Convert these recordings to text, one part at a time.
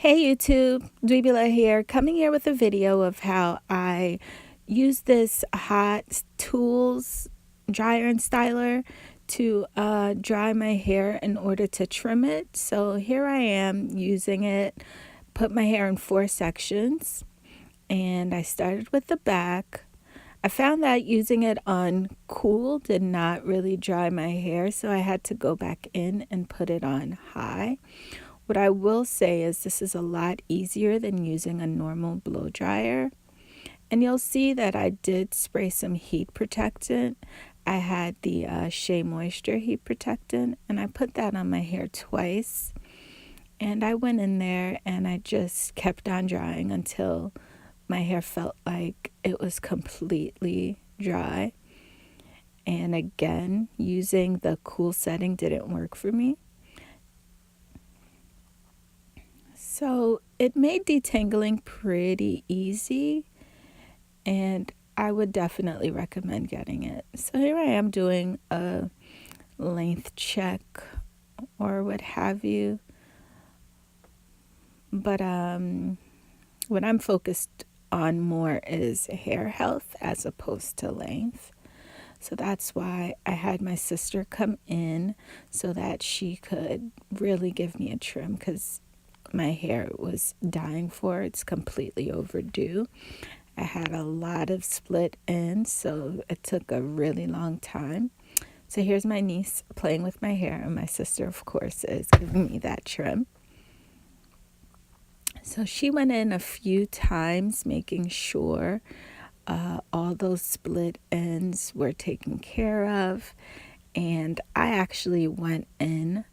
Hey YouTube, JBCO here, coming here with a video of how I use this hot tools dryer and styler to dry my hair in order to trim it. So here I am using it, put my hair in 4 sections, and I started with the back. I found that using it on cool did not really dry my hair, so I had to go back in and put it on high. What I will say is this is a lot easier than using a normal blow dryer. And you'll see that I did spray some heat protectant. I had the Shea Moisture heat protectant, and I put that on my hair twice. And I went in there and I just kept on drying until my hair felt like it was completely dry. And again, using the cool setting didn't work for me. So it made detangling pretty easy, and I would definitely recommend getting it. So here I am doing a length check or what have you. But what I'm focused on more is hair health as opposed to length. So that's why I had my sister come in so that she could really give me a trim, because my hair was dying for. It's completely overdue. I had a lot of split ends, so it took a really long time. So here's my niece playing with my hair, and my sister, of course, is giving me that trim. So she went in a few times making sure all those split ends were taken care of. And I actually went in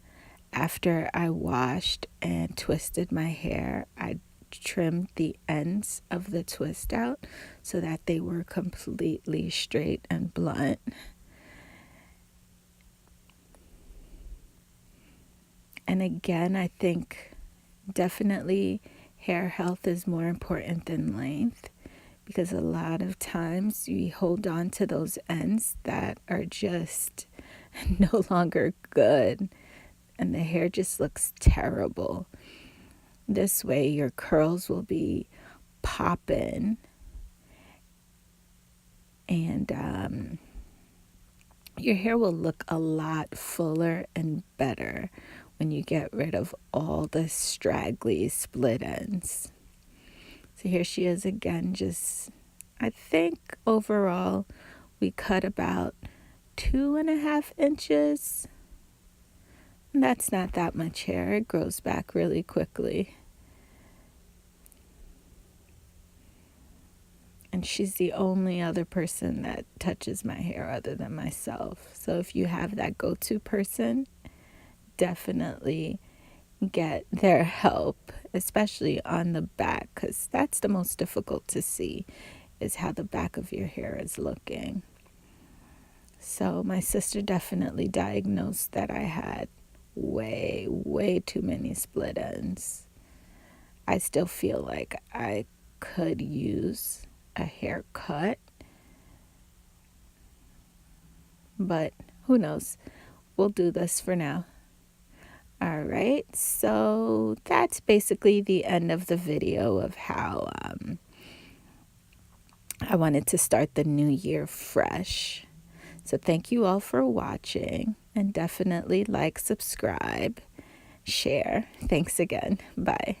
after I washed and twisted my hair. I trimmed the ends of the twist out so that they were completely straight and blunt. And again, I think definitely hair health is more important than length, because a lot of times you hold on to those ends that are just no longer good, and the hair just looks terrible. This way your curls will be popping, and your hair will look a lot fuller and better when you get rid of all the straggly split ends. So here she is again. Just, I think overall we cut about 2.5 inches. And that's not that much hair. It grows back really quickly. And she's the only other person that touches my hair other than myself. So if you have that go-to person, definitely get their help, especially on the back, because that's the most difficult to see, is how the back of your hair is looking. So my sister definitely diagnosed that I had way too many split ends. I still feel like I could use a haircut, but who knows? We'll do this for now. All right, so that's basically the end of the video of how I wanted to start the new year fresh. So thank you all for watching, and definitely like, subscribe, share. Thanks again. Bye.